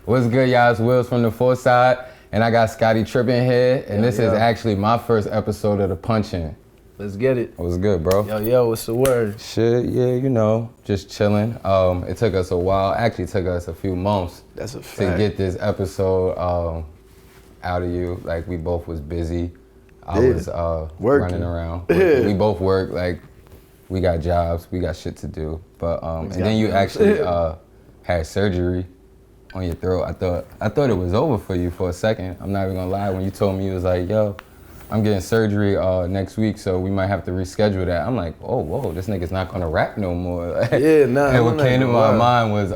What's good, y'all? It's Wills from the Foresight, and I got Scotty Trippin here, and this is actually my first episode of the Punch-In. Let's get it. What's good, bro? Yo, what's the word? Shit, yeah, you know, just chilling. It took us a while. Actually, it took us a few months. That's a fact. To get this episode out of you. Like, we both was busy. I was running around. We both work. Like, we got jobs. We got shit to do. But and then you actually had surgery on your throat. I thought it was over for you for a second. I'm not even gonna lie. When you told me, you was like, yo, I'm getting surgery next week, so we might have to reschedule that. I'm like, oh, whoa, this nigga's not gonna rap no more. Yeah, nah. And what came to my mind was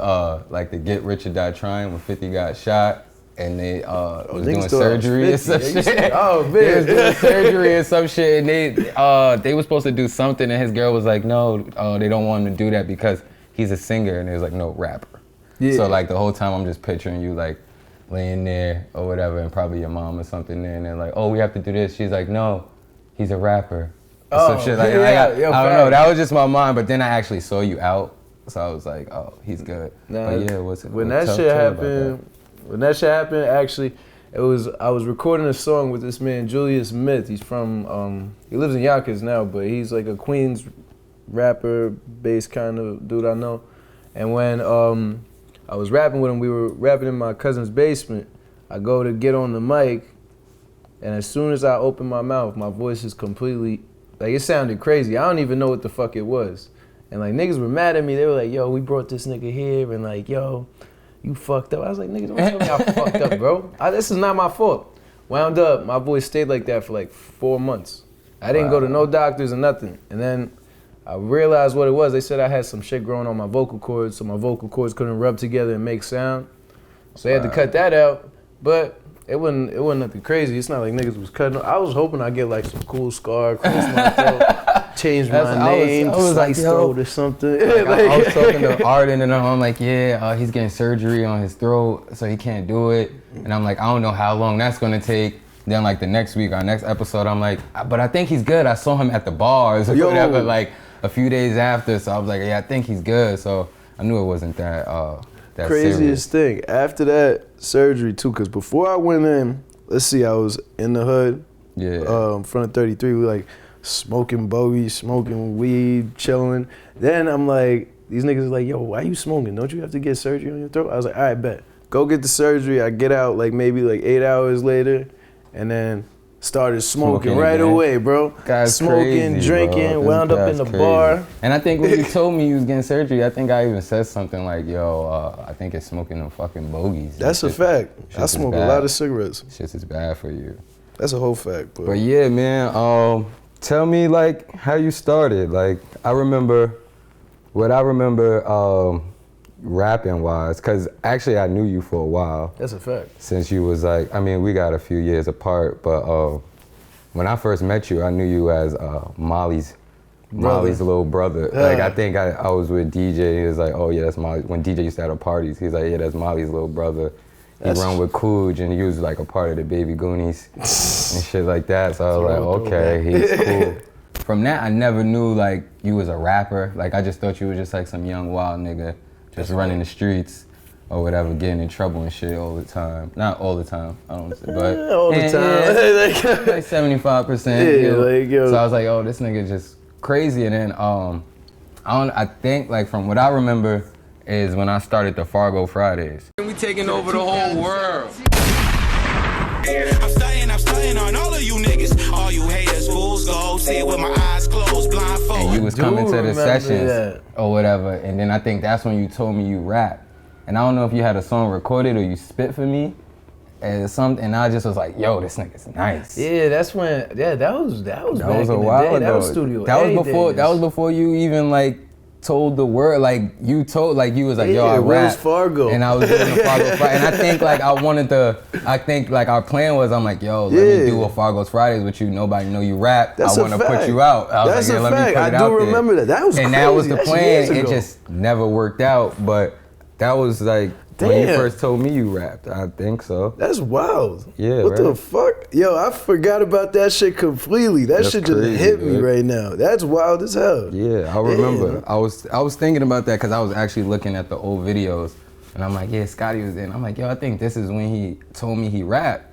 like the Get Rich or Die Trying when 50 got shot and they was doing surgery and some shit. Oh, man. They was doing surgery and some shit, and they were supposed to do something, and his girl was like, no, they don't want him to do that because he's a singer, and he was like, no, rapper. Yeah. So like the whole time I'm just picturing you like laying there or whatever, and probably your mom or something there, and they're like, oh, we have to do this. She's like, no, he's a rapper. Oh, some shit like yeah, I don't know, that was just my mind, but then I actually saw you out, so I was like, oh, he's good. Nah, but yeah, when that shit happened, actually, I was recording a song with this man, Julius Smith. He's from, he lives in Yonkers now, but he's like a Queens rapper, bass kind of dude I know. And when I was rapping with him, we were rapping in my cousin's basement. I go to get on the mic, and as soon as I open my mouth, my voice is completely, like, it sounded crazy. I don't even know what the fuck it was. And like, niggas were mad at me. They were like, yo, we brought this nigga here, and like, yo, you fucked up. I was like, nigga, don't tell me I fucked up, bro. This is not my fault. Wound up, my voice stayed like that for like 4 months. I didn't go to no doctors or nothing. And then I realized what it was. They said I had some shit growing on my vocal cords, so my vocal cords couldn't rub together and make sound. So they had to cut that out. But it wasn't nothing crazy. It's not like niggas was cutting. I was hoping I'd get like some cool scar across my throat, change my name, slice throat or something. Like, I was talking to Arden, and I'm like, yeah, he's getting surgery on his throat, so he can't do it. And I'm like, I don't know how long that's gonna take. Then like the next week, our next episode, I'm like, but I think he's good. I saw him at the bars or whatever, like a few days after. So I was like, yeah, I think he's good. So I knew it wasn't that craziest thing. After that surgery too, because before I went in, let's see, I was in the hood, in front of 33, we like smoking bogeys, smoking weed, chilling. Then I'm like, these niggas are like, yo, why you smoking? Don't you have to get surgery on your throat? I was like, all right, bet. Go get the surgery. I get out like maybe like 8 hours later, and then started smoking right away, bro. That's smoking, crazy, drinking, bro. wound up in the bar. And I think when you told me you was getting surgery, I think I even said something like, yo, I think it's smoking them fucking bogeys. That's a fact. I smoke a lot of cigarettes. Shit is bad for you. That's a whole fact, bro. But yeah, man, tell me like how you started. Like I remember rapping wise, cause actually I knew you for a while. That's a fact. Since you was like, I mean, we got a few years apart, but when I first met you, I knew you as Molly's little brother. Like I think I was with DJ. He was like, oh yeah, that's Molly. When DJ used to have parties, he's like, yeah, that's Molly's little brother. He run with Cooj, and he was like a part of the Baby Goonies and shit like that. So I was like, okay, he's cool. From that, I never knew like you was a rapper. Like I just thought you was just like some young wild nigga. Just running the streets or whatever, getting in trouble and shit all the time. Not all the time, I don't say, but all the time. Like 75%. Yeah, like, yo. So I was like, oh, this nigga just crazy. And then I think like from what I remember is when I started the Fargo Fridays. We taking over the whole world. I'm stunting on all of you niggas. All you haters, fools, go see it with my eyes closed, blindfold. And you was coming to the sessions or whatever, and then I think that's when you told me you rap. And I don't know if you had a song recorded or you spit for me and something, and I just was like, yo, this nigga's nice. Yeah, that's when, that was back in the day. That was studio. That was before you even like told the word, like you told, like you was like, yo, I rap. Where's Fargo? And I was doing the Fargo Friday. And I think like our plan was, I'm like, yo, let me do a Fargo's Fridays with you. Nobody know you rap. I want to put you out. I was like, yeah, let me put it out there. I do remember that. That was crazy. And that was the plan. It just never worked out. But that was like, when you first told me you rapped, I think so. That's wild. Yeah, what the fuck? Yo, I forgot about that shit completely. That's shit just hit me right now. That's wild as hell. Yeah, I remember. I was thinking about that because I was actually looking at the old videos And I'm like, yeah, Scotty was there. And I'm like, yo, I think this is when he told me he rapped.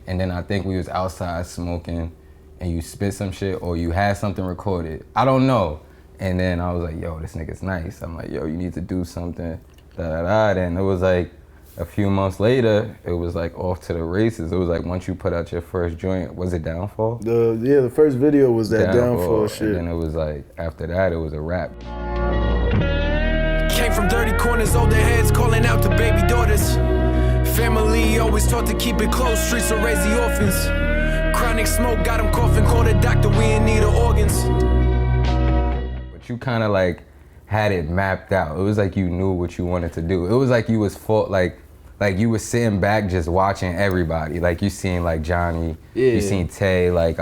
And then I think we was outside smoking and you spit some shit or you had something recorded. I don't know. And then I was like, yo, this nigga's nice. I'm like, yo, you need to do something, da-da-da. And it was like a few months later, it was like off to the races. It was like once you put out your first joint, was it Downfall? The first video was that Downfall shit. And then it was like, after that, it was a rap. Came from dirty corners, older heads calling out to baby daughters. Family always taught to keep it close, streets will raise the orphans. Chronic smoke got him coughing, called a doctor, we in need of organs. But you kind of like had it mapped out. It was like you knew what you wanted to do. It was like you was like you was sitting back just watching everybody. Like you seen like Johnny, you seen Tay, like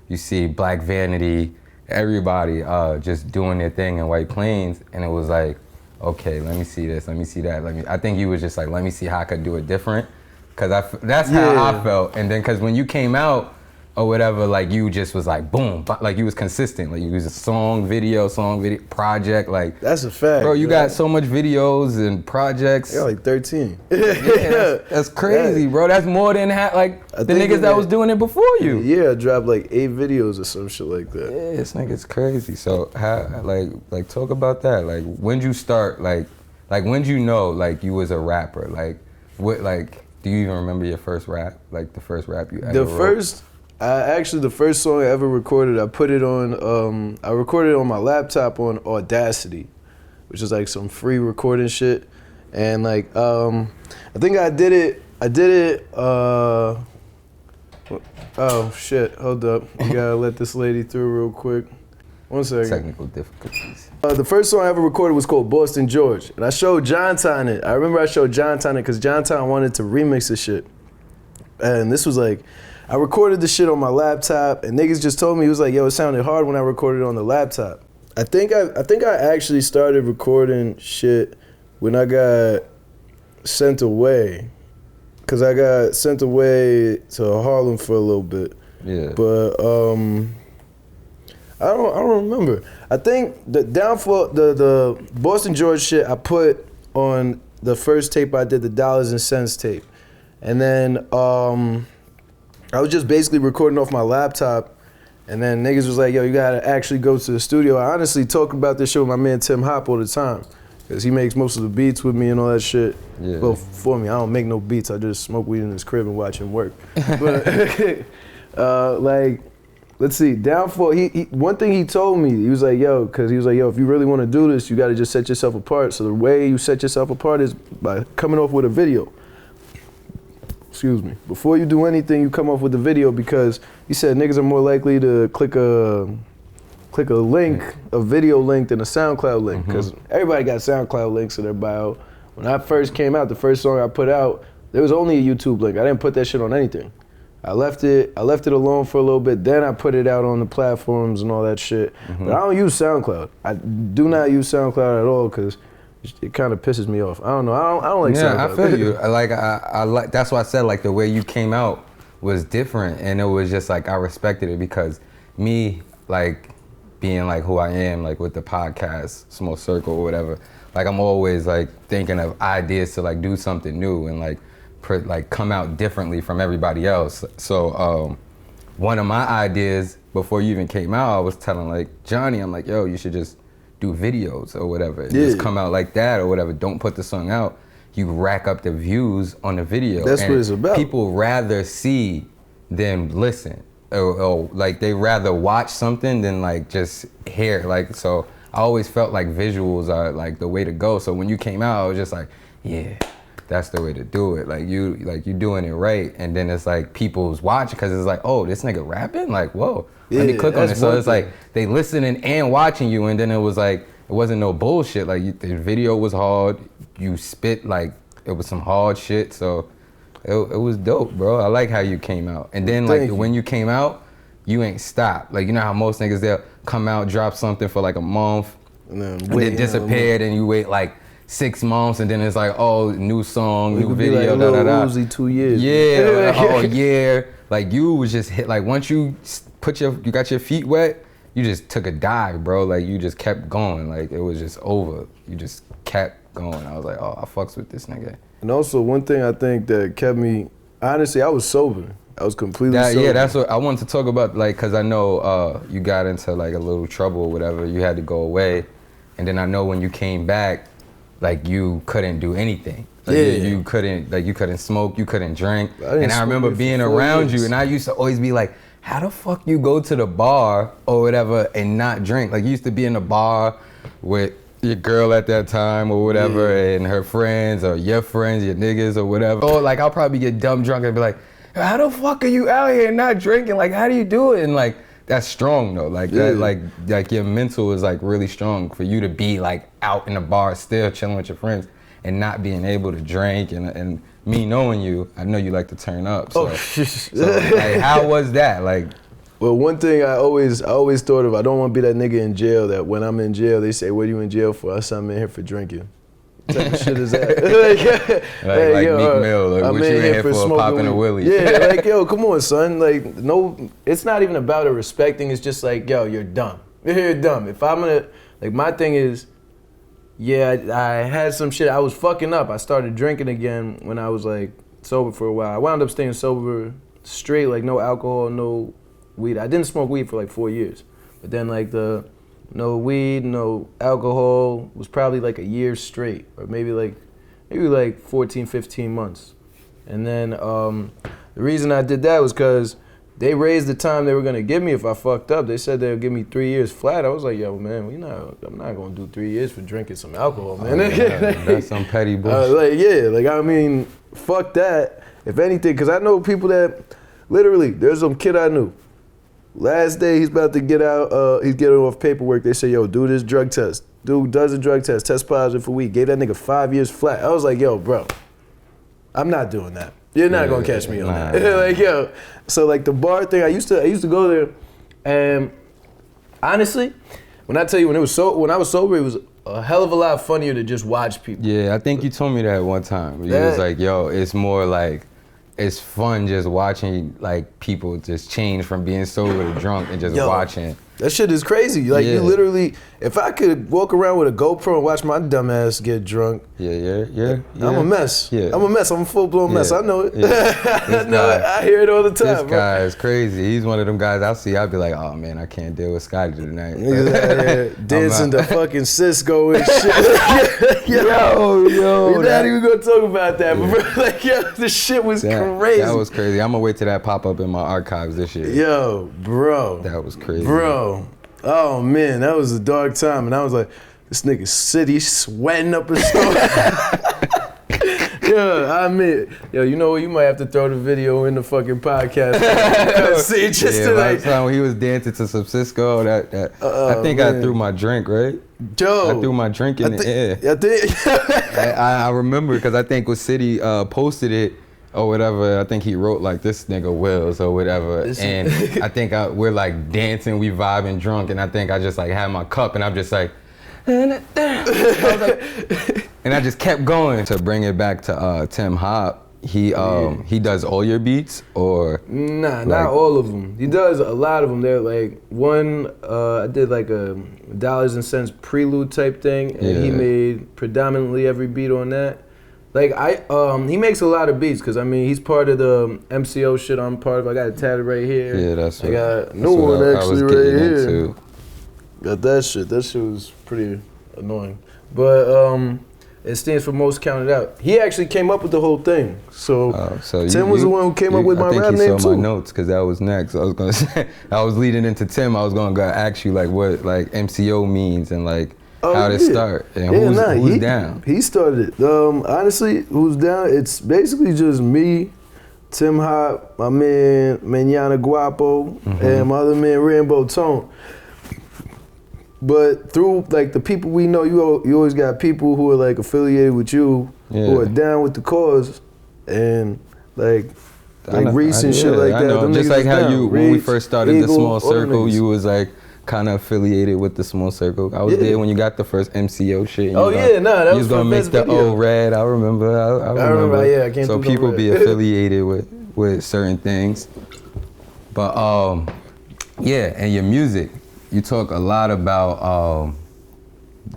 you see Black Vanity, everybody just doing their thing in White Plains, and it was like, okay, let me see this, let me see that. I think you was just like, let me see how I could do it different, cause that's how I felt. And then cause when you came out or whatever, like you just was like boom, like you was consistent. Like you was a song video, project. Like that's a fact, bro. You got so much videos and projects. Yeah, like 13. Yeah, that's crazy, bro. That's more than the niggas that was doing it before you. Yeah, I dropped like 8 videos or some shit like that. Yeah, this nigga's crazy. So how, like talk about that. Like when'd you start? Like when'd you know like you was a rapper? Like what? Like do you even remember your first rap? Like the first rap you ever wrote? The first song I ever recorded, I put it on, I recorded it on my laptop on Audacity, which is like some free recording shit. And like, I think I did it, oh shit, hold up. You gotta let this lady through real quick. 1 second. Technical difficulties. The first song I ever recorded was called Boston George. And I showed John Tyne it. I remember I showed John Tyne it because John Tyne wanted to remix this shit. And this was like, I recorded the shit on my laptop, and niggas just told me, he was like, yo, it sounded hard when I recorded it on the laptop. I think I actually started recording shit when I got sent away, cause I got sent away to Harlem for a little bit. Yeah. But I don't remember. I think the Downfall, the Boston George shit I put on the first tape I did, the Dollars and Cents tape, and then I was just basically recording off my laptop, and then niggas was like, yo, you gotta actually go to the studio. I honestly talk about this shit with my man Tim Hop all the time, because he makes most of the beats with me and all that shit. Yeah. Well, for me, I don't make no beats. I just smoke weed in his crib and watch him work. But like, let's see, Downfall, he one thing he told me, he was like, yo, if you really wanna do this, you gotta just set yourself apart. So the way you set yourself apart is by coming off with a video. Excuse me. Before you do anything, you come off with a video, because he said niggas are more likely to click a link, a video link, than a SoundCloud link, because everybody got SoundCloud links in their bio. When I first came out, the first song I put out, there was only a YouTube link. I didn't put that shit on anything. I left it alone for a little bit, then I put it out on the platforms and all that shit. But I don't use SoundCloud. I do not use SoundCloud at all, because it kind of pisses me off. I don't know. I don't like SoundCloud. Yeah, I feel you. I like. That's why I said like the way you came out was different, and it was just like I respected it, because me like being like who I am, like with the podcast, Small Circle or whatever. Like I'm always like thinking of ideas to like do something new and like come out differently from everybody else. So one of my ideas before you even came out, I was telling like Johnny, I'm like, yo, you should just do videos or whatever. Just come out like that or whatever. Don't put the song out. You rack up the views on the video. That's what it's about. People rather see than listen. Or like they rather watch something than like just hear. Like, so I always felt like visuals are like the way to go. So when you came out, I was just like, yeah, that's the way to do it. Like you doing it right. And then it's like people's watching, because it's like, oh, this nigga rapping? Like, whoa. Let me click on it. So it's like they listening and watching you, and then it was like, it wasn't no bullshit. Like the video was hard. You spit like it was some hard shit. So it was dope, bro. I like how you came out. And then like when you came out, you ain't stopped. Like you know how most niggas, they'll come out, drop something for like a month, and then disappeared, and you wait like 6 months, and then it's like, oh, new song, new video, like Uzi 2 years. Yeah, oh yeah. Like you was just hit. Like once you you got your feet wet, you just took a dive, bro. Like you just kept going. Like it was just over. You just kept going. I was like, oh, I fucks with this nigga. And also, one thing I think that kept me, honestly, I was sober. I was completely sober. Yeah, that's what I wanted to talk about, like, because I know you got into, like, a little trouble or whatever. You had to go away. And then I know when you came back, like, you couldn't do anything. Like, you couldn't smoke, you couldn't drink. And I remember being around you, and I used to always be like, how the fuck you go to the bar or whatever and not drink? Like, you used to be in the bar with your girl at that time or whatever, and her friends or your friends, your niggas or whatever. Or like, I'll probably get dumb drunk and be like, how the fuck are you out here not drinking? Like, how do you do it? And like, that's strong though. Like that, like your mental is like really strong for you to be like out in the bar still chilling with your friends and not being able to drink. And me knowing you, I know you like to turn up. So, so like, how was that? Like, well, one thing I always thought of, I don't want to be that nigga in jail that when I'm in jail, they say, what are you in jail for? I said, I'm in here for drinking. What type of shit is that? like yo, Meek Mill, like, what you in here for popping a willie? Yeah, like, yo, come on, son. Like, no, it's not even about it respecting. It's just like, yo, you're dumb. You're dumb. If I'm gonna, like, my thing is, yeah, I had some shit. I was fucking up. I started drinking again when I was, like, sober for a while. I wound up staying sober straight, like, no alcohol, no weed. I didn't smoke weed for, like, 4 years. But then, like, no weed, no alcohol was probably like a year straight, or maybe like 14, 15 months. And then the reason I did that was because they raised the time they were gonna give me if I fucked up. They said they would give me 3 years flat. I was like, yo, man, I'm not gonna do 3 years for drinking some alcohol, man. Oh, yeah, that's some petty bullshit. I mean, fuck that. If anything, because I know people that, literally, there's some kid I knew. Last day he's about to get out, he's getting off paperwork. They say, yo, do this drug test. Dude does a drug test positive for weed. Gave that nigga 5 years flat. I was like, yo, bro, I'm not doing that. You're not gonna catch me on that. Like, yo, so like the bar thing, I used to go there, and honestly, when I tell you when I was sober, it was a hell of a lot funnier to just watch people. Yeah, I think you told me that one time. You was like, yo, it's more like, it's fun just watching like people just change from being sober to drunk and just watching. That shit is crazy. Like you literally, if I could walk around with a GoPro and watch my dumb ass get drunk. Yeah. I'm a mess. Yeah. I'm a mess. I'm a full blown mess. I know it. I know it. I hear it all the time. This guy is crazy. He's one of them guys I'll be like, oh man, I can't deal with Scotty tonight. Dancing to fucking Cisco and shit. yo. We're not even gonna talk about that, but bro, like, yo, this shit was crazy. That was crazy. I'm gonna wait till that pop up in my archives this year. Yo, bro. That was crazy. Bro. Oh man, that was a dark time, and I was like, this nigga city sweating up his stomach. I mean, you know what? You might have to throw the video in the fucking podcast. See, just to like. Last time when he was dancing to some Cisco, I think I threw my drink, right? Joe, I threw my drink in the air. I remember because I think when City posted it or whatever, I think he wrote like, this nigga wills or whatever. And I think we're like dancing, we vibing drunk, and I think I just like had my cup and I'm just like, and I just kept going. To bring it back to Tim Hop, he does all your beats or? Nah, like, not all of them. He does a lot of them. They're like I did like a dollars and cents prelude type thing, and he made predominantly every beat on that. Like he makes a lot of beats because I mean he's part of the MCO shit I'm part of. I got it tatted right here. Yeah, that's what. I got a new one actually right here. Into. Got that shit. That shit was pretty annoying, but it stands for most counted out. He actually came up with the whole thing. So Tim was the one who came up with my rap name too. I think he saw my notes because that was next. I was gonna say I was leading into Tim. I was gonna ask you like what like MCO means and like. How did it start? And who's down? He started it. Honestly, who's down? It's basically just me, Tim Hop, my man Manana Guapo, and my other man Rainbow Tone. But through like the people we know, you always got people who are like affiliated with you, who are down with the cause, and like Reese and shit like that. Just like how you, when we first started the Small Circle, you was like kind of affiliated with the Small Circle. I was there when you got the first MCO shit. That was gonna make the O red. I remember. I remember. I can't. So people be affiliated with certain things. But and your music, you talk a lot about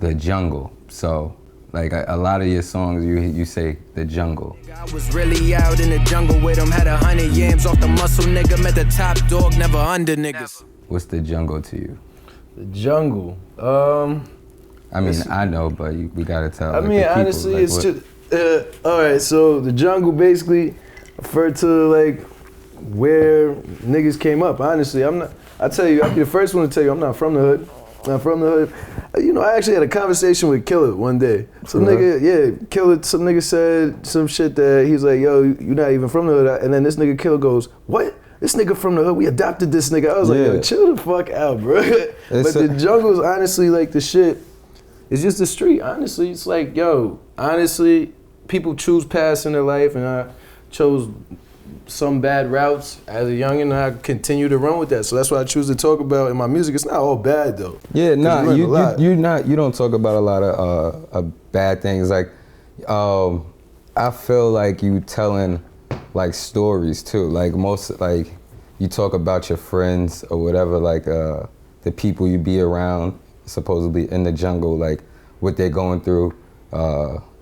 the jungle. So Like a lot of your songs, you say the jungle. I was really out in the jungle with him, had 100 yams off the muscle, nigga. Met the top dog, never under niggas. What's the jungle to you? The jungle. I mean, I know, but we gotta tell. I mean, honestly, like, it's just all right. So the jungle basically referred to like where niggas came up. Honestly, I'm not. I tell you, I'll be the first one to tell you, I'm not from the hood. Not from the hood. You know, I actually had a conversation with Killer one day. Some Killer, some nigga said some shit that he's like, yo, you're not even from the hood. And then this nigga Killer goes, what? This nigga from the hood, we adopted this nigga. I was like, yo, chill the fuck out, bro. But the jungle's honestly like the shit. It's just the street, honestly. It's like, yo, honestly, people choose paths in their life, and I chose some bad routes as a youngin', and I continue to run with that. So that's what I choose to talk about in my music. It's not all bad though. Yeah, nah, you don't talk about a lot of bad things. Like, I feel like you telling like stories too. Like most, like you talk about your friends or whatever, like the people you be around, supposedly in the jungle, like what they're going through,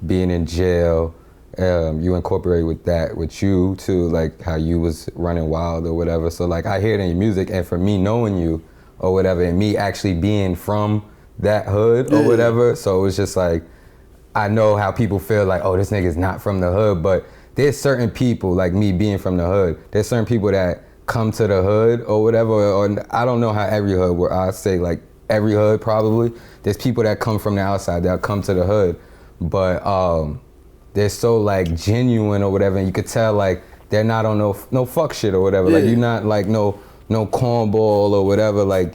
being in jail. You incorporate with that with you too, like how you was running wild or whatever. So like I hear it in your music, and for me knowing you or whatever, and me actually being from that hood or whatever, so it's just like I know how people feel like, oh, this nigga's not from the hood, but there's certain people, like me being from the hood, there's certain people that come to the hood or whatever, or I don't know how every hood, where I say like every hood probably, there's people that come from the outside that come to the hood, but they're so like genuine or whatever, and you could tell like they're not on no fuck shit or whatever. Like you're not like no cornball or whatever. Like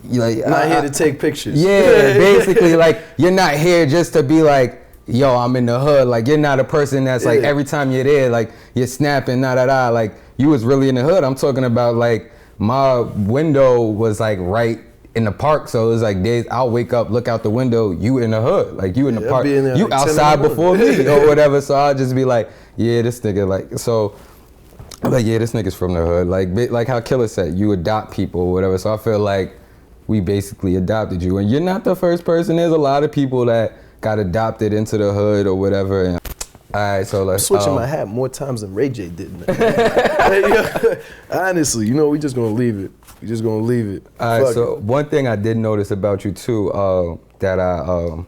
you like not here to take pictures. Yeah, basically like you're not here just to be like, yo, I'm in the hood. Like you're not a person that's like every time you're there, like you're snapping, like you was really in the hood. I'm talking about like my window was like right in the park, so it was like days I'll wake up, look out the window, you in the hood, like you in the park, you like outside before me or whatever. So I'll just be like, yeah, this nigga, like, so I'm like, yeah, this nigga's from the hood, like how Killer said, you adopt people or whatever. So I feel like we basically adopted you, and you're not the first person. There's a lot of people that got adopted into the hood or whatever. And all right, so let's switching my hat more times than Ray J did. Honestly, you know, we just gonna leave it. We just gonna leave it. All right, so one thing I did notice about you too, that I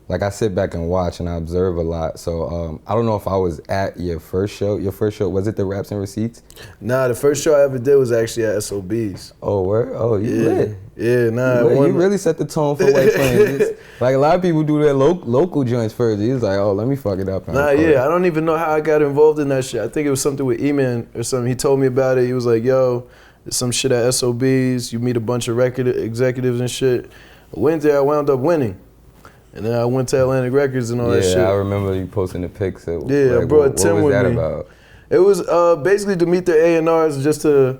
like I sit back and watch and I observe a lot. So I don't know if I was at your first show. Your first show, was it the Raps and Receipts? Nah, the first show I ever did was actually at SOB's. Oh, where? Oh, you lit. Yeah, nah. You really set the tone for White Plains. Like a lot of people do their local joints first. He's like, oh, let me fuck it up. Nah, yeah, I don't even know how I got involved in that shit. I think it was something with E-Man or something. He told me about it. He was like, yo, there's some shit at SOB's. You meet a bunch of record executives and shit. I went there, I wound up winning. And then I went to Atlantic Records and all that shit. Yeah, I remember you posting the pics. I brought Tim with me. What was that about? It was basically to meet the A&Rs, just to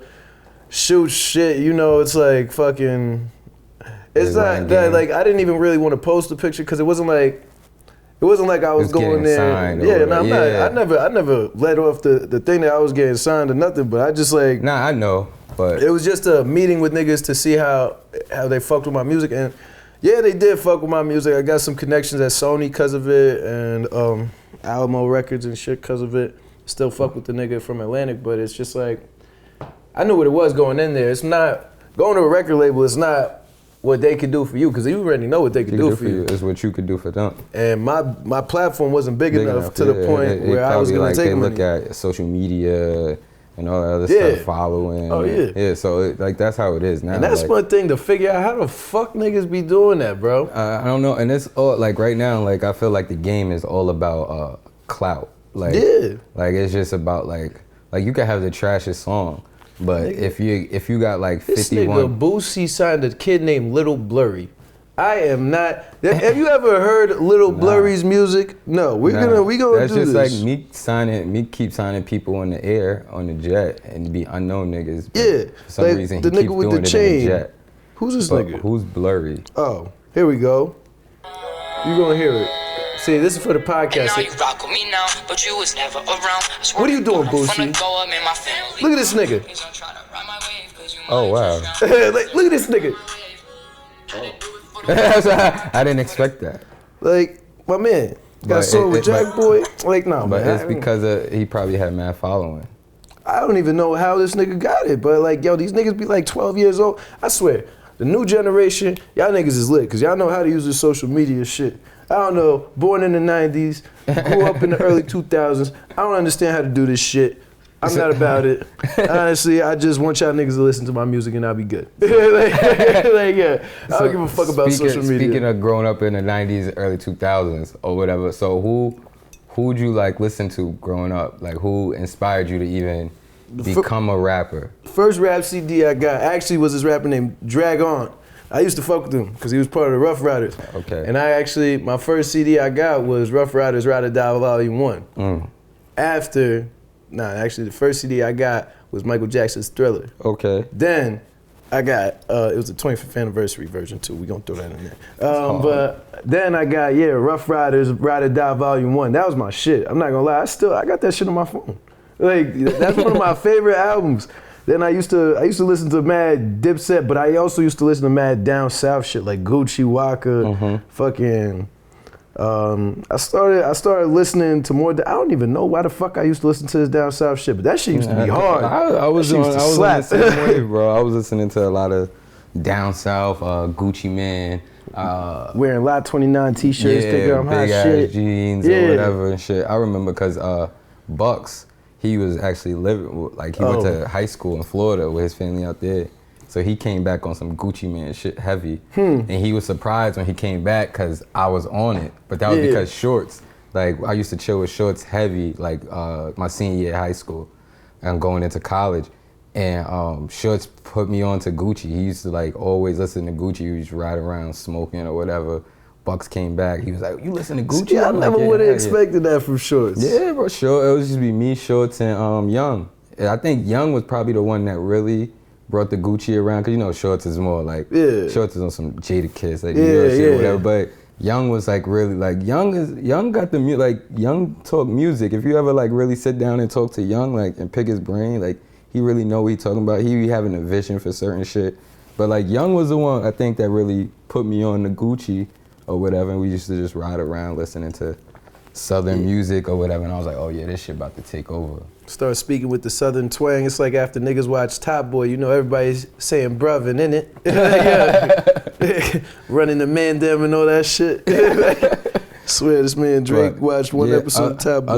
shoot shit. You know, it's like fucking. It's not that, like, I didn't even really want to post the picture because it wasn't like I was going there. Yeah, no, I never let off the thing that I was getting signed or nothing. But I just like. Nah, I know, but it was just a meeting with niggas to see how they fucked with my music. And yeah, they did fuck with my music. I got some connections at Sony because of it, and Alamo Records and shit because of it. Still fuck with the nigga from Atlantic, but it's just like, I knew what it was going in there. It's not, going to a record label, it's not what they could do for you, because you already know what they could do for you. It's what you could do for them. And my platform wasn't big enough to the point where I was going to take money. They look at social media and all that other stuff, following. Oh, yeah. Yeah, so like that's how it is now. And that's one thing to figure out, how the fuck niggas be doing that, bro? I don't know, and it's all, like right now, like I feel like the game is all about clout. Like, like it's just about like you can have the trashiest song, but nigga, if you got like 51. This nigga Boosie signed a kid named Little Blurry. I am not. Have you ever heard Little Blurry's music? No, we gonna that's do just this. Like me keep signing people in the air on the jet and be unknown niggas. Yeah, for some reason the he nigga keeps with doing the it chain. in the jet. Who's this nigga? Who's Blurry? Oh, here we go. You gonna hear it? See, this is for the podcast. You rock with me now, but you was never around. What are you doing, Boosie? Look at this nigga. Oh wow. Look at this nigga. I didn't expect that. Like, my man. Got But song with Jack Boy. Like, no, But man. it's because he probably had mad following. I don't even know how this nigga got it, but like, yo, these niggas be like 12 years old. I swear, the new generation, y'all niggas is lit, cause y'all know how to use this social media shit. I don't know, born in the 90s, grew up in the early 2000s. I don't understand how to do this shit. I'm not about it. Honestly, I just want y'all niggas to listen to my music and I'll be good. Yeah, I don't give a fuck about social media. Speaking of growing up in the 90s, early 2000s or whatever, so who'd you like listen to growing up? Like who inspired you to even become a rapper? First rap CD I got actually was this rapper named Drag On. I used to fuck with him because he was part of the Rough Riders. Okay. And my first CD I got was Rough Riders Ride or Die Volume 1. Actually the first CD I got was Michael Jackson's Thriller. Okay. Then I got, it was the 25th anniversary version too. We gonna throw that in there. But then I got, Rough Riders Ride or Die Volume 1. That was my shit. I'm not gonna lie, I got that shit on my phone. Like, that's one of my favorite albums. Then I used to listen to mad Dipset, but I also used to listen to mad down south shit like Gucci, Waka, fucking. I started listening to more. I don't even know why the fuck I used to listen to this down south shit, but that shit used to be hard. I was on the same wave, bro. I was listening to a lot of down south, Gucci Man. Wearing Lot 29 t-shirts, thinking I'm hot big ass shit. jeans or whatever and shit. I remember because Bucks, he was actually living, like he went to high school in Florida with his family out there. So he came back on some Gucci Man shit heavy. And he was surprised when he came back because I was on it. But that was because Shorts, like I used to chill with Shorts heavy, like my senior year of high school and going into college. And Shorts put me on to Gucci. He used to like always listen to Gucci. He used to ride around smoking or whatever. Bucks came back. He was like, "You listen to Gucci?" See, I never would have expected that from Shorts. Yeah, bro, sure. It was just be me, Shorts, and Young. And I think Young was probably the one that really brought the Gucci around, cause you know Shorts is more like Shorts is on some Jada Kiss, like New York shit or whatever. But Young was like really like Young got the Young talk music. If you ever like really sit down and talk to Young like and pick his brain, like he really know what he talking about. He be having a vision for certain shit. But like Young was the one I think that really put me on the Gucci or whatever, and we used to just ride around listening to Southern music or whatever, and I was like, oh yeah, this shit about to take over. Start speaking with the Southern twang. It's like after niggas watch Top Boy, you know everybody's saying bruvin' in it. Running the man them and all that shit. Swear this man Drake watched one episode of Top Boy.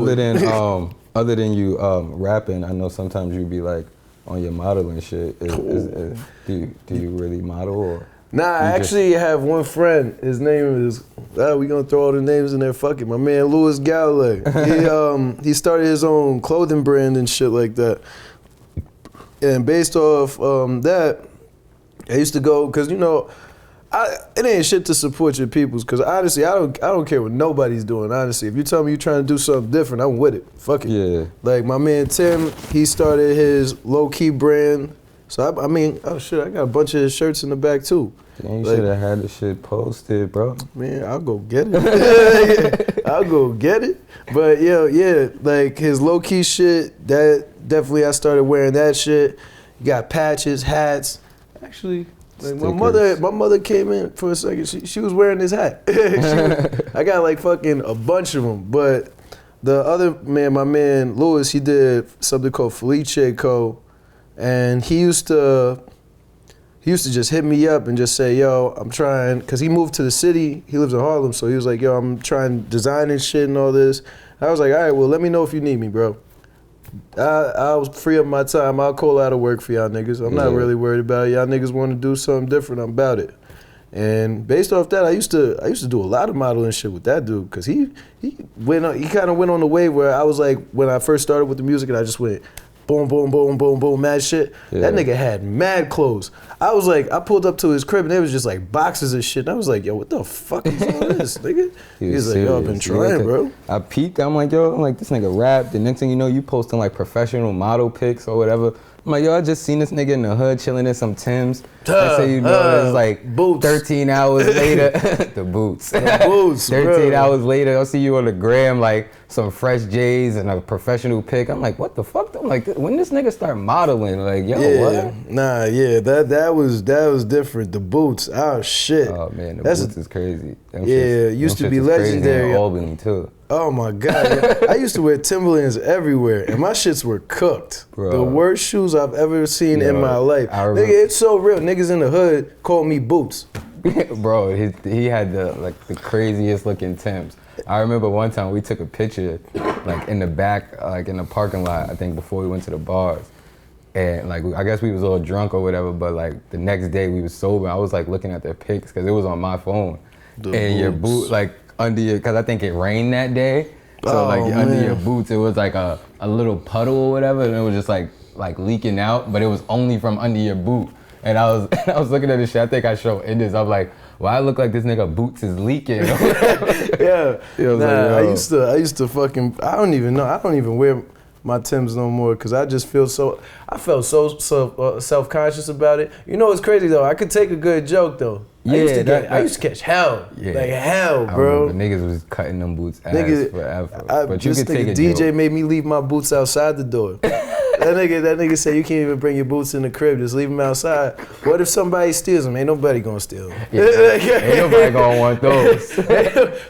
Other than you rapping, I know sometimes you be like on your modeling shit. Do you really model or? Nah, I actually have one friend. His name is, we gonna throw all the names in there, fuck it. My man Louis Galloway. He started his own clothing brand and shit like that. And based off that, I used to go, cause you know, it ain't shit to support your peoples, cause honestly, I don't care what nobody's doing, honestly. If you tell me you're trying to do something different, I'm with it, fuck it. Yeah. Like my man Tim, he started his low-key brand. So I mean, oh shit, I got a bunch of his shirts in the back too. Damn, you should have had the shit posted, bro. Man, I'll go get it. I'll go get it. But yeah, like his low-key shit, that definitely I started wearing that shit. You got patches, hats. Actually, like my mother came in for a second. She was wearing this hat. I got like fucking a bunch of them. But the other man, my man Louis, he did something called Felice Co. And he used to just hit me up and just say, yo, I'm trying, because he moved to the city. He lives in Harlem, so he was like, yo, I'm trying designing shit and all this. I was like, all right, well, let me know if you need me, bro. I'll free up my time. I'll call out of work for y'all niggas. I'm not really worried about it. Y'all niggas want to do something different, I'm about it. And based off that, I used to do a lot of modeling shit with that dude, because he kind of went on the wave where I was like, when I first started with the music, and I just went, boom, boom, boom, boom, boom, mad shit. Yeah. That nigga had mad clothes. I was like, I pulled up to his crib and there was just like boxes of shit. And I was like, yo, what the fuck is all this, nigga? He was like, yo, I've been trying, bro. I peeked, I'm like, this nigga rap. The next thing you know, you posting like professional model pics or whatever. I'm like, yo, I just seen this nigga in the hood chilling in some Timbs. I say, you know, it's like boots. 13 hours later, the boots. The boots, 13 hours later, I'll see you on the gram, like some fresh J's and a professional pic. I'm like, what the fuck? I'm like, when this nigga start modeling? Like, yo, what? Nah, yeah, that was different. The boots, oh shit. Oh man, the boots is crazy. Used to be legendary. In Albany too. Oh my God, yeah. I used to wear Timberlands everywhere, and my shits were cooked. Bro. The worst shoes I've ever seen in my life. Nigga, it's so real. Niggas in the hood called me Boots. Bro, he had the craziest looking Timbs. I remember one time we took a picture, like in the back, like in the parking lot, I think before we went to the bars. And like, I guess we was a little drunk or whatever, but like the next day we was sober. I was like looking at their pics because it was on my phone. Your boot, like under your, cause I think it rained that day. So under your boots, it was like a little puddle or whatever. And it was just like leaking out, but it was only from under your boot. And I was looking at this shit. I think I showed Indus. I'm like, why I look like this nigga boots is leaking? Yeah. I used to fucking. I don't even know. I don't even wear my Timbs no more because I just feel so. I felt so self-conscious about it. You know what's crazy though? I could take a good joke though. Yeah, I used to catch hell. Yeah. Like hell, bro. Niggas was cutting them boots ass forever. But you could take a DJ joke. made me leave my boots outside the door. That nigga said you can't even bring your boots in the crib, just leave them outside. What if somebody steals them? Ain't nobody gonna steal them. Yeah, ain't nobody gonna want those.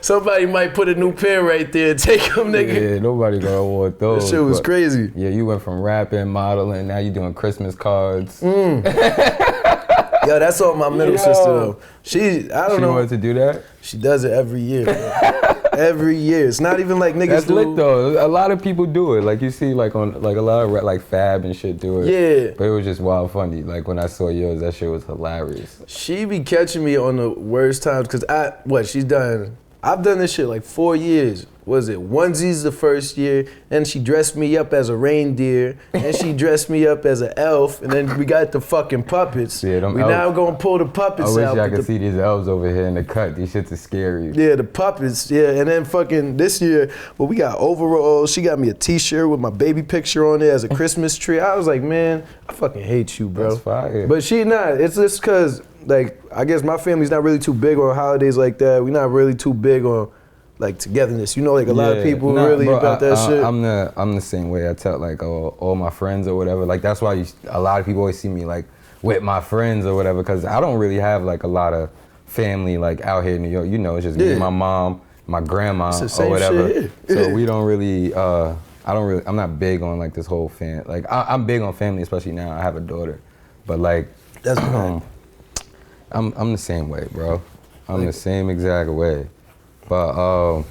Somebody might put a new pair right there and take them, nigga. Yeah, nobody gonna want those. That shit was crazy. Yeah, you went from rapping, modeling, now you doing Christmas cards. Yo, that's all my middle sister though. She wanted to do that? She does it every year. Every year. It's not even like niggas That's do. lit though. A lot of people do it. Like you see like on like a lot of like Fab and shit do it. Yeah. But it was just wild funny. Like when I saw yours, that shit was hilarious. She be catching me on the worst times because I've done this shit like 4 years. Was it onesies the first year, and she dressed me up as a reindeer, and she dressed me up as an elf, and then we got the fucking puppets. Yeah, we now gonna pull the puppets out. I wish y'all could see these elves over here in the cut. These shits are scary. Yeah, the puppets, yeah, and then fucking this year, well, we got overalls. She got me a t-shirt with my baby picture on it as a Christmas tree. I was like, man, I fucking hate you, bro. That's fire. But she not, it's just cause, like, I guess my family's not really too big on holidays like that. We're not really too big on like togetherness, you know, like a lot of people really about that shit. I'm the same way. I tell like all my friends or whatever. Like that's why a lot of people always see me like with my friends or whatever, because I don't really have like a lot of family like out here in New York. You know, it's just me, my mom, my grandma or whatever. Shit. So we don't really. I'm not big on like this whole like I'm big on family, especially now. I have a daughter, but like that's right. I'm the same way, bro. I'm the same exact way. But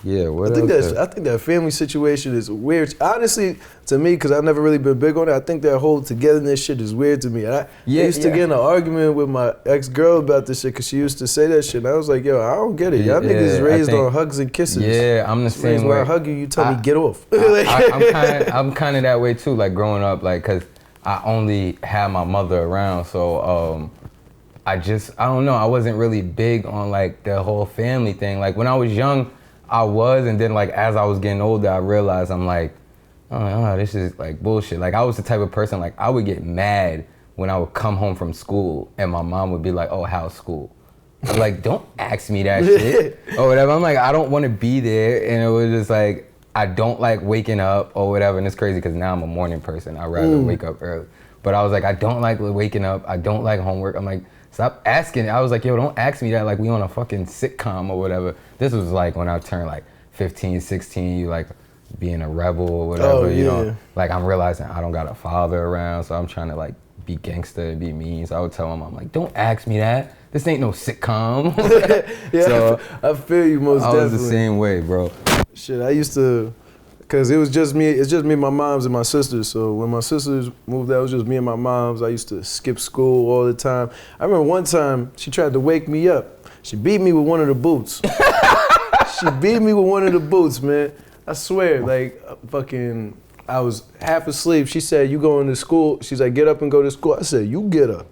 yeah, what else? I think that family situation is weird. Honestly, to me, because I've never really been big on it, I think that whole togetherness shit is weird to me. I used to get in an argument with my ex-girl about this shit because she used to say that shit. And I was like, yo, I don't get it. Y'all niggas is raised on hugs and kisses. Yeah, I'm the same way. When I hug you, you tell me get off. I'm kind of that way too, like growing up, like, because I only had my mother around, so I don't know, I wasn't really big on like the whole family thing. Like when I was young, I was, and then like as I was getting older, I realized I'm like, oh, this is like bullshit. Like I was the type of person, like I would get mad when I would come home from school and my mom would be like, oh, how's school? I'm like, don't ask me that shit or whatever. I'm like, I don't want to be there. And it was just like, I don't like waking up or whatever. And it's crazy because now I'm a morning person. I'd rather wake up early. But I was like, I don't like waking up. I don't like homework. I'm like, stop asking. I was like, yo, don't ask me that like we on a fucking sitcom or whatever. This was like when I turned like 15, 16, you like being a rebel or whatever, you know. Like I'm realizing I don't got a father around, so I'm trying to like be gangster and be mean. So I would tell my mom, like, don't ask me that. This ain't no sitcom. Yeah, so I feel you most definitely. I was the same way, bro. Shit, I used to, cause it was just me, it's just me, my moms, and my sisters. So when my sisters moved out, it was just me and my moms. I used to skip school all the time. I remember one time, she tried to wake me up. She beat me with one of the boots. She beat me with one of the boots, man. I swear, like, fucking, I was half asleep. She said, you going to school? She's like, get up and go to school. I said, you get up.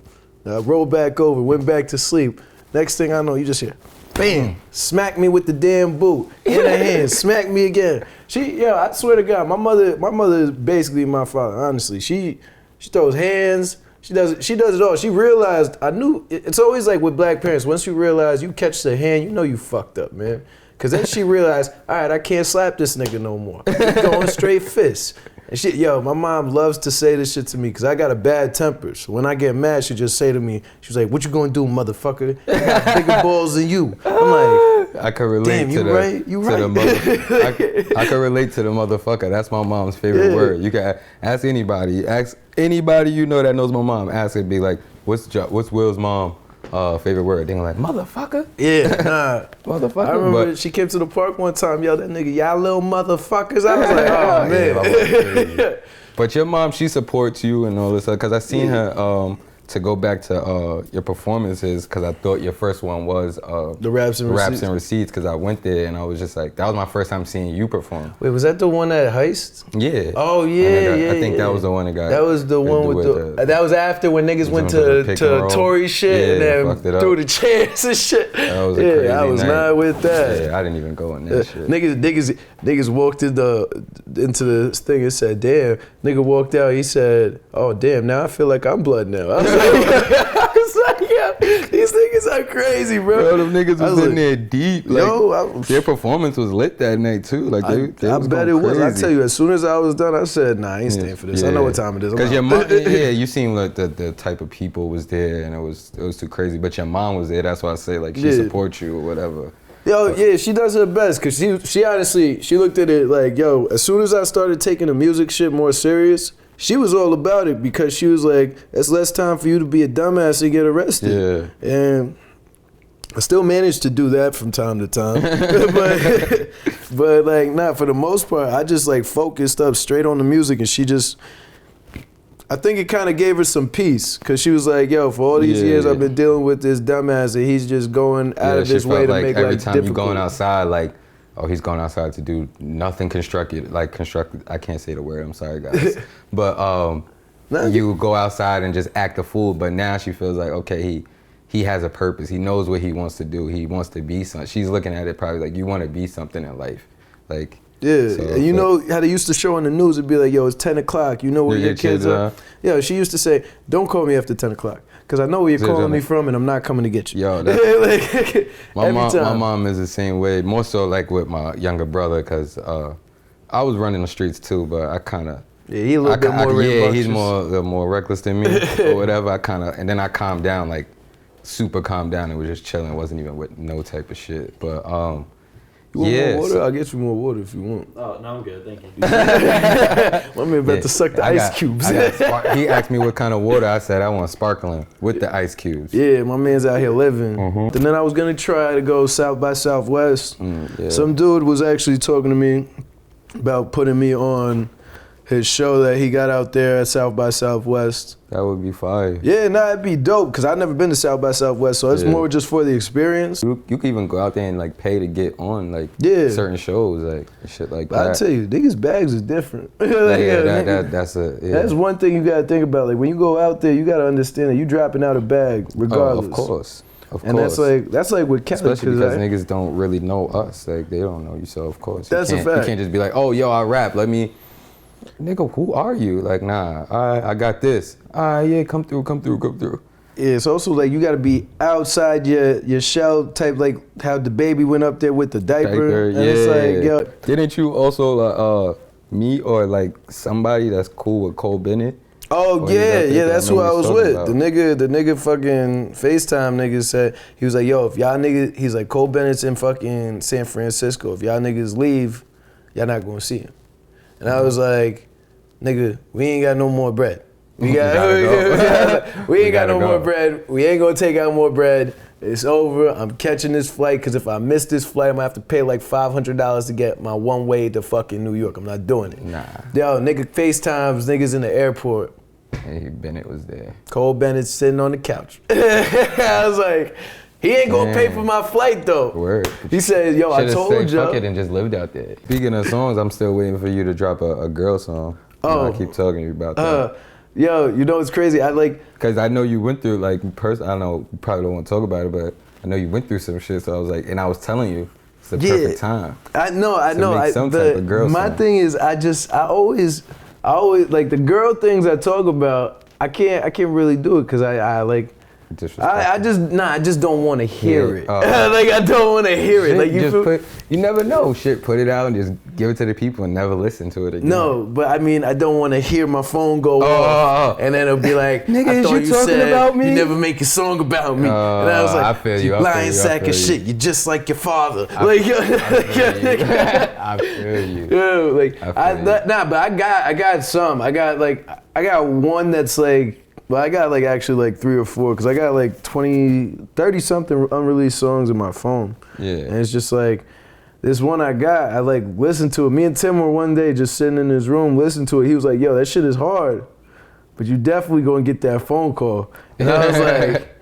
And I rolled back over, went back to sleep. Next thing I know, you just hear, bam, smack me with the damn boot in her hand, smack me again. I swear to God, my mother is basically my father, honestly. She throws hands, she does it all. She realized, I knew, it's always like with black parents, once you realize you catch the hand, you know you fucked up, man. Cause then she realized, all right, I can't slap this nigga no more. Going straight fists. And shit, yo, my mom loves to say this shit to me because I got a bad temper. So when I get mad, she just say to me, she was like, what you gonna do, motherfucker? I got bigger balls than you. I'm like, I could relate damn, to you the right, you right. I could relate to the motherfucker. That's my mom's favorite word. You can ask anybody you know that knows my mom. Ask it, be like, what's Will's mom favorite word? They're like, motherfucker. Yeah, nah. Motherfucker. I remember she came to the park one time, yo, that nigga, y'all little motherfuckers. I was like, oh man. Yeah, but your mom, she supports you and all this stuff. Cause I seen her. To go back to your performances, because I thought your first one was the Raps and Receipts, because I went there and I was just like, that was my first time seeing you perform. Wait, was that the one at Heist? Yeah. Oh yeah, I think that was the one that got. That was the one with the. That was after when niggas went to Tory shit and then threw the chairs and shit. That was a crazy I was night. not with that. Yeah, I didn't even go in that shit. Niggas walked into the thing and said, damn. Nigga walked out, he said, oh damn, now I feel like I'm blood now. I was like, yeah, these niggas are crazy, bro. Bro, them niggas was in there deep. Like, their performance was lit that night too. Like they I was bet it was. I tell you, as soon as I was done, I said, nah, I ain't staying for this. I know what time it is. Because your mom, you seemed like the type of people was there, and it was too crazy. But your mom was there. That's why I say like she supports you or whatever. Yo, yeah, she does her best, cause she honestly, she looked at it like, yo, as soon as I started taking the music shit more serious, she was all about it, because she was like, it's less time for you to be a dumbass and get arrested. Yeah. And I still managed to do that from time to time. but like, not for the most part, I just like focused up straight on the music, and she just, I think it kind of gave her some peace, because she was like, yo, for all these years I've been dealing with this dumbass, and he's just going out of his way to make life difficult. Every time you going outside, like, oh, he's going outside to do nothing constructed, I can't say the word, I'm sorry guys. But you go outside and just act a fool, but now she feels like, okay, he has a purpose. He knows what he wants to do. He wants to be something. She's looking at it probably like, you want to be something in life. Like, yeah, so, and you know how they used to show on the news, it'd be like, yo, it's 10 o'clock, you know where your kids are? Yo, she used to say, don't call me after 10 o'clock, because I know where you're calling me from, and I'm not coming to get you. Yo, my mom is the same way, more so like with my younger brother, because I was running the streets too, but I kind of, yeah, he a little bit more yeah, he's more reckless than me, or whatever. And then I calmed down, like super calmed down, and was just chilling, wasn't even with no type of shit, but you want more water? I'll get you more water if you want. Oh, no, I'm good, thank you. My man about to suck the ice cubes. He asked me what kind of water. I said I want sparkling with the ice cubes. Yeah, my man's out here living. And then I was gonna try to go South by Southwest. Some dude was actually talking to me about putting me on his show that he got out there at South by Southwest. That would be fire. Yeah, nah, it'd be dope, because I've never been to South by Southwest, so it's more just for the experience. You could even go out there and like pay to get on like certain shows, like shit like that. I tell you, niggas' bags is different. That's one thing you gotta think about. Like when you go out there, you gotta understand that you dropping out a bag regardless. Of course. And that's like with Kelly, especially because niggas don't really know us. Like they don't know you, so of course. That's a fact. You can't just be like, oh, yo, I rap. Let me. Nigga, who are you? Like, nah, I got this. Yeah, come through. Yeah, it's also like you gotta be outside your shell type, like how the baby went up there with the diaper. And it's like, yo. Didn't you also meet or like somebody that's cool with Cole Bennett? Oh yeah, that's who I was with. The nigga fucking FaceTime nigga said, he was like, yo, if y'all niggas, he's like, Cole Bennett's in fucking San Francisco. If y'all niggas leave, y'all not gonna see him. And I was like, nigga, we ain't got no more bread. We ain't got no more bread. We ain't gonna take out more bread. It's over. I'm catching this flight, because if I miss this flight, I'm gonna have to pay like $500 to get my one way to fucking New York. I'm not doing it. Nah. Yo, nigga FaceTimes niggas in the airport. Hey, Bennett was there. Cole Bennett's sitting on the couch. I was like, he ain't gonna pay for my flight though. Word. He said, yo, I told you. Fuck it and just lived out there. Speaking of songs, I'm still waiting for you to drop a girl song. I keep talking to you about that. Yo, you know what's crazy? Because I know you went through, like, I don't know, you probably don't want to talk about it, but I know you went through some shit, so I was like, and I was telling you, it's the perfect time. I know. Make some type of girl my song. thing is, I always, like the girl things I talk about, I can't really do it, because I I just don't want to hear it. Like I don't want to hear it. Like you never know. Shit, put it out and just give it to the people and never listen to it again. No, but I mean, I don't want to hear my phone go off and then it'll be like, nigga, I thought you talking said about me? You never make a song about me. And I was like, I feel you. lying sack of shit. You're just like your father. I feel you. Yo, like but I got some. I got one that's like. Well, I got like actually like 3 or 4 because I got like 30 something unreleased songs in my phone. Yeah. And it's just like, this one I like listened to it. Me and Tim were one day just sitting in his room listening to it. He was like, yo, that shit is hard, but you definitely gonna get that phone call. And I was like,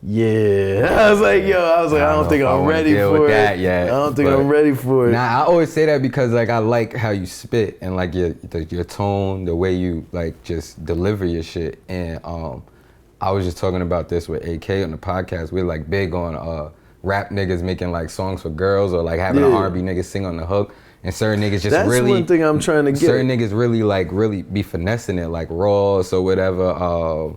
yeah. I was like, I don't think I'm ready for it. I don't think I'm ready for it. Nah, I always say that because like I like how you spit and like your tone, the way you like just deliver your shit. And I was just talking about this with AK on the podcast. We're like big on rap niggas making like songs for girls or like having an R&B niggas sing on the hook. And certain niggas just That's really. That's one thing I'm trying to get. Certain niggas really be finessing it, like Ross or whatever.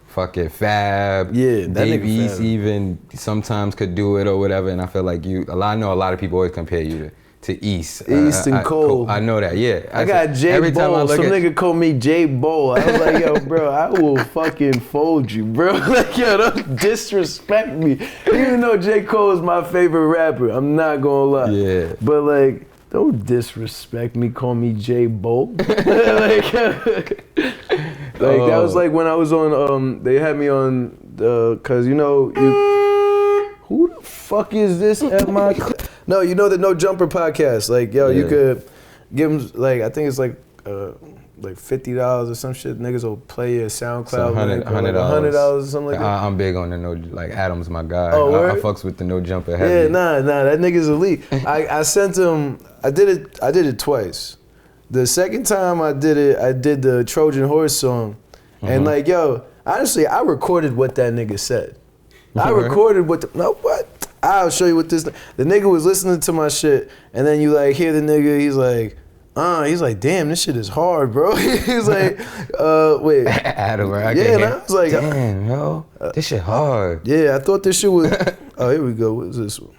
Fucking Fab, Dave East even sometimes could do it or whatever, and I feel like I know a lot of people always compare you to East and Cole. I know that, yeah. I got J Bowl. Some nigga called me J Bowl. I was like, yo, bro, I will fucking fold you, bro. Like, yo, don't disrespect me. Even though J Cole is my favorite rapper, I'm not gonna lie. Yeah. But like, don't disrespect me. Call me J Bowl. Like that was like when I was on, they had me on, cause you know, who the fuck is this at my, no, you know the No Jumper podcast, like, yo, you could give them, like, I think it's like $50 or some shit, niggas will play your SoundCloud, $100 or something like that. I'm big on the No, like Adam's my guy. Oh, I fucks with the No Jumper heavy. Yeah, nah, that nigga's elite. I sent him, I did it twice. The second time I did it, I did the Trojan Horse song. And like, yo, honestly, I recorded what that nigga said. I recorded I'll show you what this, the nigga was listening to my shit, and then you like hear the nigga, he's like, damn, this shit is hard, bro. He's like, wait. Adam, right? Yeah, and I was like, damn, yo, this shit hard. Yeah, I thought this shit was, oh, here we go, what is this one?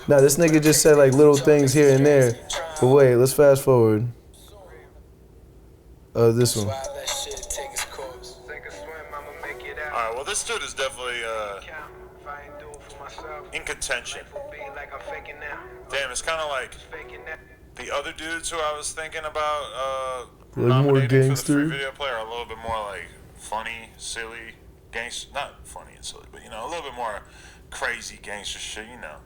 Nah, this nigga just said like little things here and there. But wait, let's fast forward. This one. Alright, well this dude is definitely in contention. Damn, it's kind of like the other dudes who I was thinking about nominating for the free video player are a little bit more like funny, silly, gangster, not funny and silly, but you know, a little bit more crazy gangster shit, you know.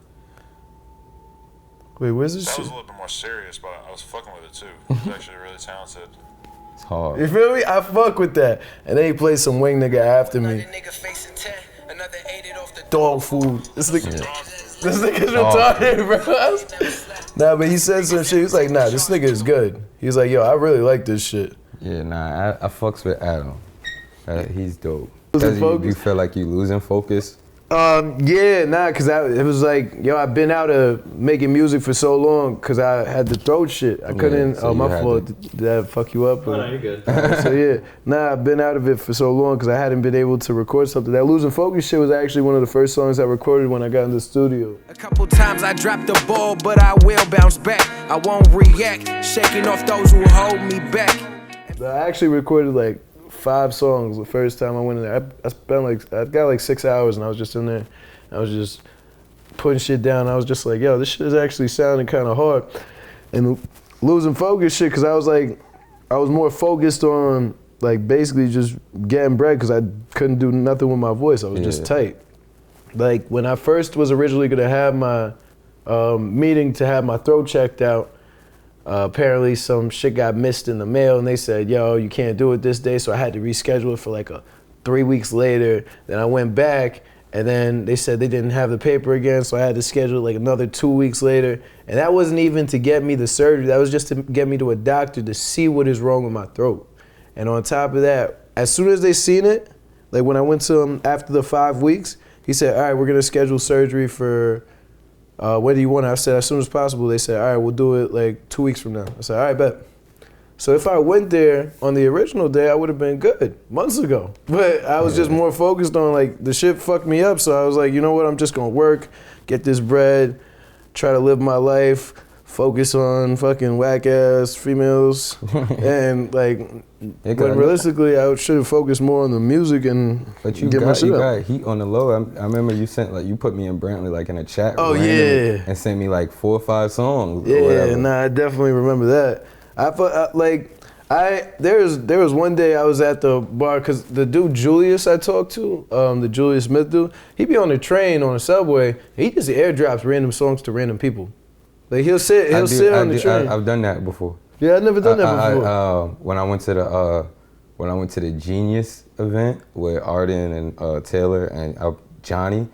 Wait, where's this shit? That shit? was a little bit more serious, but I was fucking with it too. He was actually really talented. It's hard. You feel me? I fuck with that. And then he played some wing nigga after me. Dog food. This nigga's retarded, bro. Nah, but he said some shit. He was like, nah, this nigga is good. He was like, yo, I really like this shit. Yeah, nah, I fucks with Adam. He's dope. You feel like you losing focus? Yeah, nah, cause it was like, yo, I've been out of making music for so long, cause I had the throat shit. I couldn't. So my fault. Did that fuck you up? Oh, no, you're good. So yeah, nah, I've been out of it for so long, cause I hadn't been able to record something. That losing focus shit was actually one of the first songs I recorded when I got in the studio. A couple times I dropped the ball, but I will bounce back. I won't react, shaking off those who hold me back. I actually recorded like 5 songs the first time I went in there. I got like 6 hours and I was just in there. I was just putting shit down. I was just like, yo, this shit is actually sounding kind of hard. And losing focus shit, cause I was more focused on like basically just getting bread, cause I couldn't do nothing with my voice. I was just tight. Like when I first was originally gonna have my meeting to have my throat checked out, apparently some shit got missed in the mail and they said, yo, you can't do it this day. So I had to reschedule it for like 3 weeks later. Then I went back and then they said they didn't have the paper again. So I had to schedule it like another 2 weeks later. And that wasn't even to get me the surgery. That was just to get me to a doctor to see what is wrong with my throat. And on top of that, as soon as they seen it, like when I went to him after the 5 weeks, he said, all right, we're gonna schedule surgery for, when do you want it? I said, as soon as possible. They said, all right, we'll do it like 2 weeks from now. I said, all right, bet. So if I went there on the original day, I would have been good months ago. But I was just more focused on like the shit fucked me up. So I was like, you know what? I'm just gonna work, get this bread, try to live my life, focus on fucking whack ass females, and like. But realistically, I should have focused more on the music and get my shit you up. got heat on the low. I remember you sent like you put me in Brantley like in a chat. Oh yeah. And sent me like 4 or 5 songs. Yeah, or whatever. nah, I definitely remember that. There was one day I was at the bar because the dude Julius I talked to, the Julius Smith dude, he be on the train on the subway. He just airdrops random songs to random people. Like he'll sit on the train. I've done that before. Yeah, I've never done that before. When I went to the Genius event with Arden and Taylor and Johnny,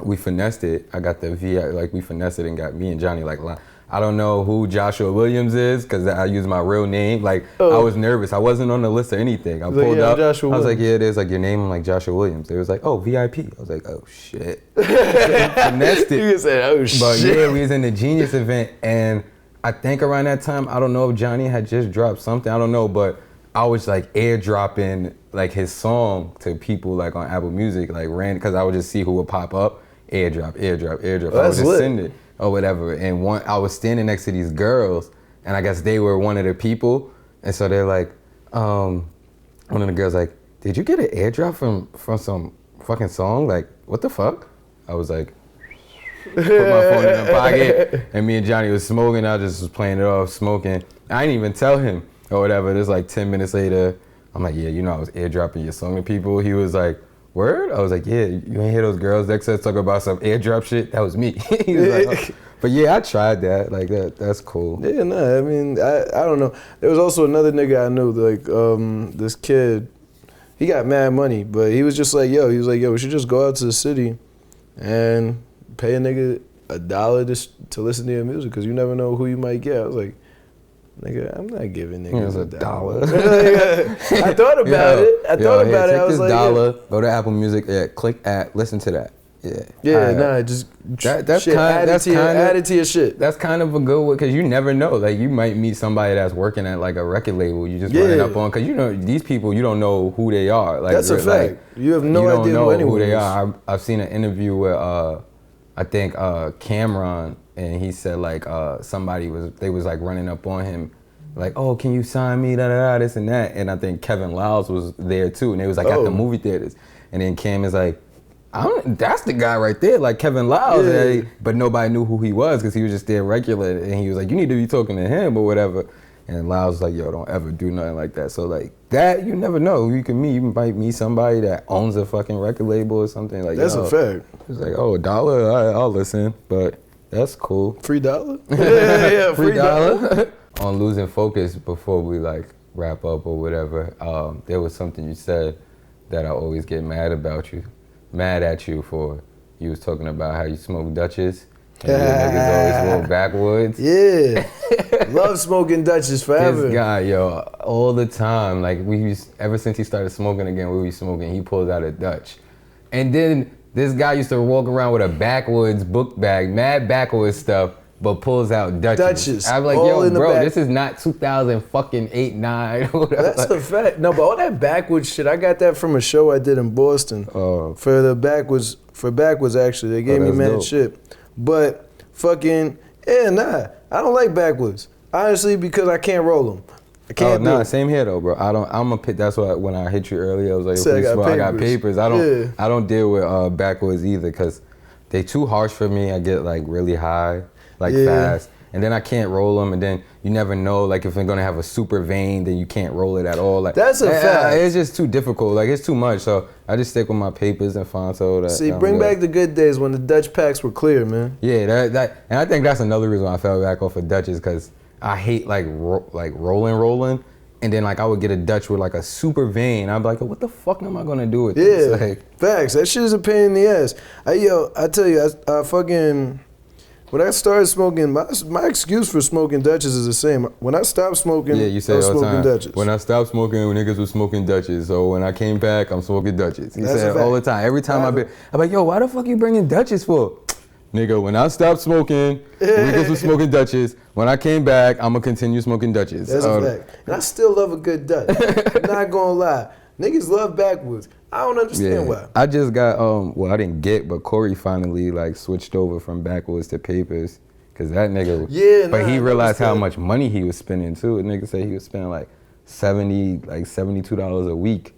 we finessed it. I got the VI, like we finessed it and got me and Johnny like. I don't know who Joshua Williams is because I use my real name. Like I was nervous. I wasn't on the list or anything. I pulled up. I was like, yeah, it is like your name. I'm like Joshua Williams. It was like, oh, VIP. I was like, oh shit. Finessed it. You said, oh shit. But yeah, we was in the Genius event and I think around that time, I don't know if Johnny had just dropped something. I don't know, but I was like airdropping like his song to people like on Apple Music, like ran because I would just see who would pop up. Airdrop. Oh, I would just send it. Or whatever, and I was standing next to these girls, and I guess they were one of the people, and so they're like, one of the girls like, did you get an airdrop from some fucking song? Like, what the fuck? I was like, put my phone in my pocket, and me and Johnny was smoking. I just was playing it off, smoking. I didn't even tell him or whatever. There's like 10 minutes later, I'm like, yeah, you know I was airdropping your song to people. He was like, word? I was like, yeah, you ain't hear those girls next to us talk about some airdrop shit? That was me. He was like, oh. But yeah, I tried that. Like that's cool. Yeah, I mean, I don't know. There was also another nigga I knew, like this kid. He got mad money, but he was just like, he was like, we should just go out to the city and pay a nigga $1 to listen to your music because you never know who you might get. I was like, nigga, I'm not giving niggas $1. I thought about it. I thought about it. I was like, $1, go to Apple Music, click listen to that. Just add it to your shit. That's kind of a good one because you never know. Like you might meet somebody that's working at like a record label. You just running up on because you know these people. You don't know who they are. Like that's a fact. You have no idea who they are. I've seen an interview with I think Cameron, and he said like somebody was like running up on him. Like, oh, can you sign me, this and that. And I think Kevin Lyles was there too. And they was like at the movie theaters. And then Cam is like, that's the guy right there, like Kevin Lyles. Yeah. But nobody knew who he was because he was just there regular. And he was like, you need to be talking to him or whatever. And Lyles was like, yo, don't ever do nothing like that. So like that, you never know who you can meet. You might meet somebody that owns a fucking record label or something. Like that's a fact. It's like, oh, $1, I'll listen. But that's cool. Free $1? Yeah, free $1. On losing focus before we like wrap up or whatever, there was something you said that I always get mad at you for. You was talking about how you smoke Dutches and you niggas always roll backwoods. Yeah, love smoking Dutches forever. This guy, yo, all the time. Like ever since he started smoking again, we was smoking. He pulled out a Dutch, and then this guy used to walk around with a backwoods book bag, mad backwoods stuff. But pulls out Dutches. I'm like, yo, bro, this is not 2008, 9. That's a fact. No, but all that backwoods shit, I got that from a show I did in Boston. For backwoods actually, they gave me mad shit. But fucking, I don't like backwoods. Honestly, because I can't roll them. I can't. Same here though, bro. I'm a pit. That's why when I hit you earlier, I was like, I got papers. I don't deal with backwoods either because they too harsh for me. I get like really high. Fast, and then I can't roll them, and then you never know, like if I'm gonna have a super vein, then you can't roll it at all. Like that's a fact. It's just too difficult. Like it's too much. So I just stick with my papers and Fonto. That see, bring back the good days when the Dutch packs were clear, man. Yeah, that, and I think that's another reason why I fell back off of Dutches because I hate rolling, and then like I would get a Dutch with like a super vein. I'd be like, what the fuck am I gonna do with this? Like, facts. That shit is a pain in the ass. I tell you, I fucking. When I started smoking, my excuse for smoking Dutches is the same. When I stopped smoking, you say I was smoking Dutches. When I stopped smoking, niggas was smoking Dutches. So when I came back, I'm smoking Dutches. He said all the time. Every time I'm like, yo, why the fuck you bringing Dutches for? nigga, when I stopped smoking, niggas was smoking Dutches. When I came back, I'm gonna continue smoking Dutches. That's a fact. And I still love a good Dutch. I'm not gonna lie. Niggas love backwoods. I don't understand why. I just got, well, I didn't get, but Corey finally like switched over from backwoods to papers. Cause that nigga, but he realized how much money he was spending too. The nigga said he was spending like $72 a week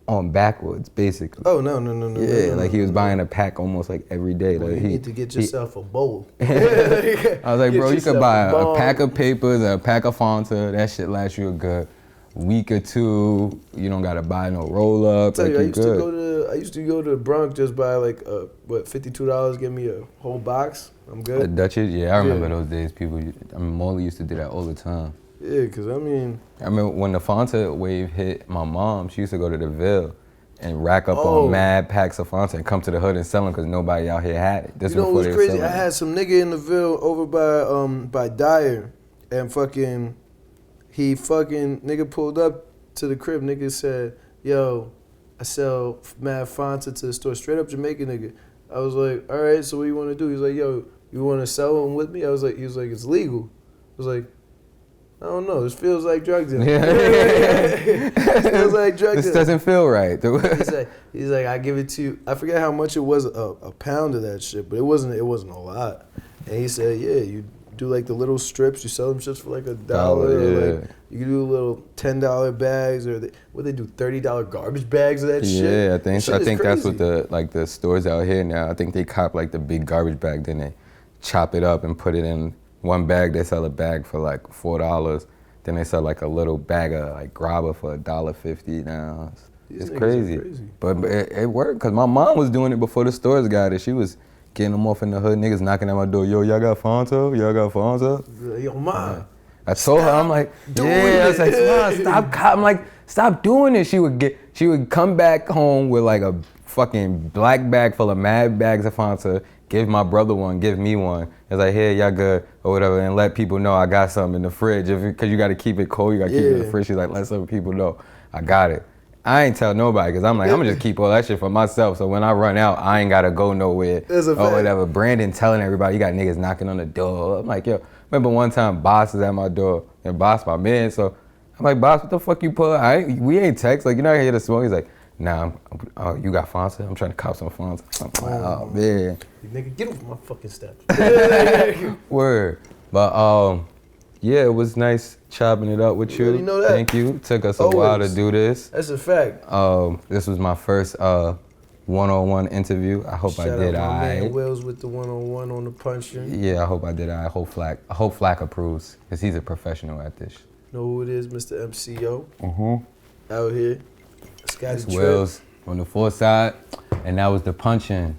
on backwoods, basically. Oh no. Yeah, like he was buying a pack almost like every day. Well, like you need to get yourself a bowl. I was like, bro, you could buy a pack of papers, a pack of Fanta. That shit lasts you a good week or two. You don't gotta buy no roll up. I used to go to the Bronx just buy like $52, give me a whole box. I'm good. The Dutches, yeah, I remember those days. Molly used to do that all the time. Yeah, cause I remember when the Fanta wave hit my mom, she used to go to the Ville and rack up on mad packs of Fanta and come to the hood and sell them because nobody out here had it. This was crazy? I had some nigga in the Ville over by Dyer, and nigga pulled up to the crib. Nigga said, "Yo, I sell mad Fanta to the store." Straight up Jamaican nigga. I was like, "All right, so what you want to do?" He's like, "Yo, you want to sell them with me?" He was like, "It's legal." I was like, I don't know. This feels like drug dealing. It feels like drug dealing. This doesn't feel right. he's like, I give it to you. I forget how much it was, a pound of that shit, but it wasn't a lot. And he said, yeah, you do like the little strips. You sell them just for like $1. Or like, you can do little $10 bags, or they do $30 garbage bags of that shit. Yeah, I think that's what the stores out here now. I think they cop like the big garbage bag, then they chop it up and put it in one bag. They sell a bag for like $4. Then they sell like a little bag of like grabber for $1.50 now. It's crazy. But it worked because my mom was doing it before the stores got it. She was getting them off in the hood, niggas knocking at my door. Yo, y'all got Fanta? Y'all got Fanta? Yo, mom. I told her, I'm like, I was like, stop doing it. She would come back home with like a fucking black bag full of mad bags of Fanta, give my brother one, give me one. It's like, hey, y'all good, or whatever, and let people know I got something in the fridge. Because you got to keep it cold, you got to keep it in the fridge. She's like, let some people know I got it. I ain't tell nobody, because I'm like, I'm going to just keep all that shit for myself, so when I run out, I ain't got to go nowhere or whatever. Brandon telling everybody, you got niggas knocking on the door. I'm like, yo, remember one time Boss is at my door, and Boss my man, so I'm like, Boss, what the fuck you pull? We ain't text, like, you know, I hear the smoke. He's like, nah, you got Fanta? I'm trying to cop some Fanta. I'm like, oh, man. You nigga, get off my fucking steps. Word. But, yeah, it was nice chopping it up with you. You know that. Thank you. It took us a while to do this. That's a fact. This was my first one-on-one interview. I hope I did all right. Man Wills with the one-on-one on the punching. Yeah, I hope I did all right. I hope Flack approves, because he's a professional at this. Know who it is, Mr. MCO. Mm-hmm. Out here. Scotty Wills on the 4th side, and that was the punching.